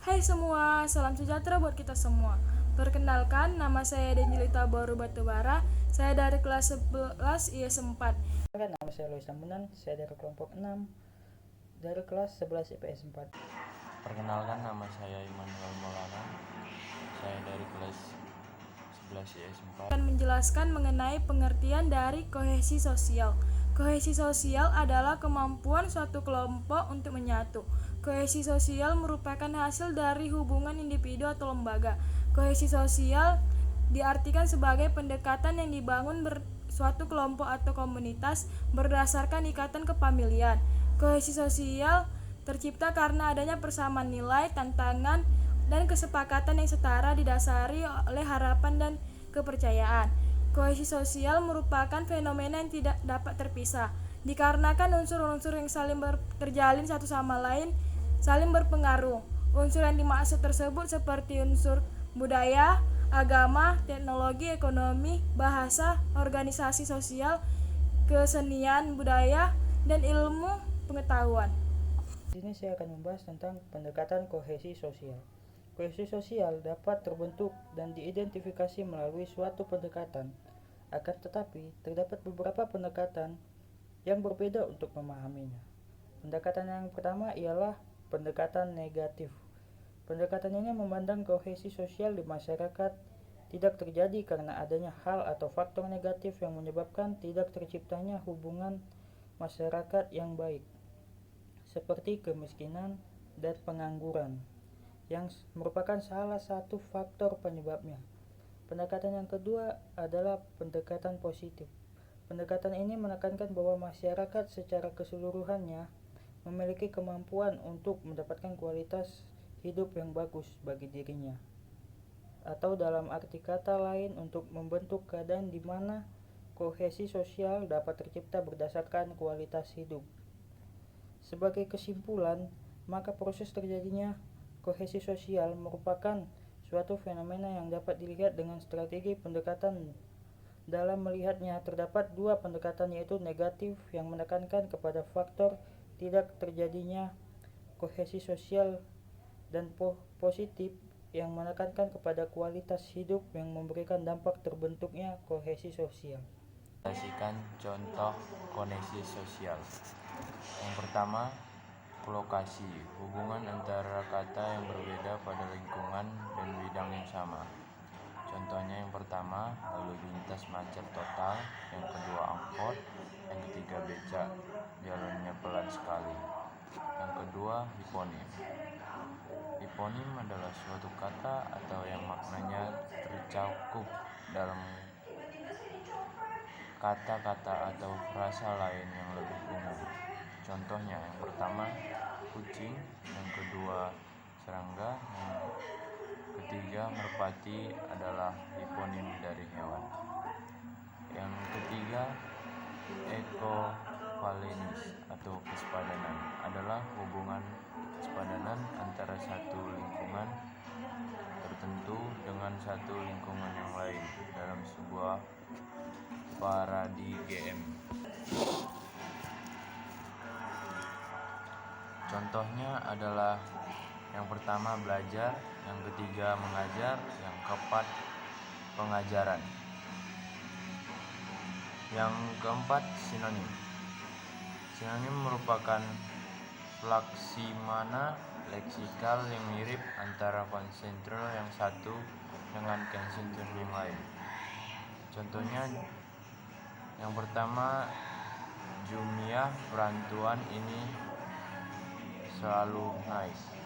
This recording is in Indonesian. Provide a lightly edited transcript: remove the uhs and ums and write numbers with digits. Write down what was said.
Hai semua, salam sejahtera buat kita semua. Perkenalkan, nama saya Denjilita Baru Batubara. Saya dari kelas 11 IS 4. Nama saya Lois Tambunan, saya dari kelompok 6 dari kelas 11 IPS 4. Perkenalkan, nama saya Immanuel Maulana. Saya dari kelas 11 IS 4. Akan menjelaskan mengenai pengertian dari kohesi sosial. Kohesi sosial adalah kemampuan suatu kelompok untuk menyatu. Kohesi sosial merupakan hasil dari hubungan individu atau lembaga. Kohesi sosial diartikan sebagai pendekatan yang dibangun suatu kelompok atau komunitas berdasarkan ikatan kefamilian. Kohesi sosial tercipta karena adanya persamaan nilai, tantangan, dan kesepakatan yang setara didasari oleh harapan dan kepercayaan. Kohesi sosial merupakan fenomena yang tidak dapat terpisah, dikarenakan unsur-unsur yang saling terjalin satu sama lain saling berpengaruh. Unsur yang dimaksud tersebut seperti unsur budaya, agama, teknologi, ekonomi, bahasa, organisasi sosial, kesenian, budaya, dan ilmu pengetahuan. Di sini saya akan membahas tentang pendekatan kohesi sosial. Kohesi sosial dapat terbentuk dan diidentifikasi melalui suatu pendekatan. Akan tetapi, terdapat beberapa pendekatan yang berbeda untuk memahaminya. Pendekatan yang pertama ialah pendekatan negatif. Pendekatan ini memandang kohesi sosial di masyarakat tidak terjadi karena adanya hal atau faktor negatif yang menyebabkan tidak terciptanya hubungan masyarakat yang baik, seperti kemiskinan dan pengangguran, yang merupakan salah satu faktor penyebabnya. Pendekatan yang kedua adalah pendekatan positif. Pendekatan ini menekankan bahwa masyarakat secara keseluruhannya memiliki kemampuan untuk mendapatkan kualitas hidup yang bagus bagi dirinya, atau dalam arti kata lain untuk membentuk keadaan di mana kohesi sosial dapat tercipta berdasarkan kualitas hidup. Sebagai kesimpulan, maka proses terjadinya kohesi sosial merupakan suatu fenomena yang dapat dilihat dengan strategi pendekatan. Dalam melihatnya, terdapat dua pendekatan, yaitu negatif yang menekankan kepada faktor tidak terjadinya kohesi sosial dan positif yang menekankan kepada kualitas hidup yang memberikan dampak terbentuknya kohesi sosial. Kasihkan contoh kohesi sosial. Yang pertama, lokasi, hubungan antara kata yang berbeda pada lingkungan dan bidang yang sama. Contohnya yang pertama, lalu lintas macet total, yang kedua angkot, yang ketiga becak, jalannya pelan sekali. Yang kedua, hiponim. Hiponim adalah suatu kata atau yang maknanya tercakup dalam kata-kata atau frasa lain yang lebih umum. Contohnya yang pertama, kucing, yang kedua, serangga, yang ketiga, merpati adalah hiponim dari hewan. Yang ketiga, ekofalenis atau kesepadanan adalah hubungan kesepadanan antara satu lingkungan tertentu dengan satu lingkungan yang lain dalam sebuah paradigem. Contohnya adalah yang pertama belajar, yang ketiga mengajar, yang keempat pengajaran. Yang keempat, sinonim. Sinonim merupakan flaksimana leksikal yang mirip antara konsentral yang satu dengan konsentral yang lain. Contohnya yang pertama, Jumiyah, perantuan ini selalu nice.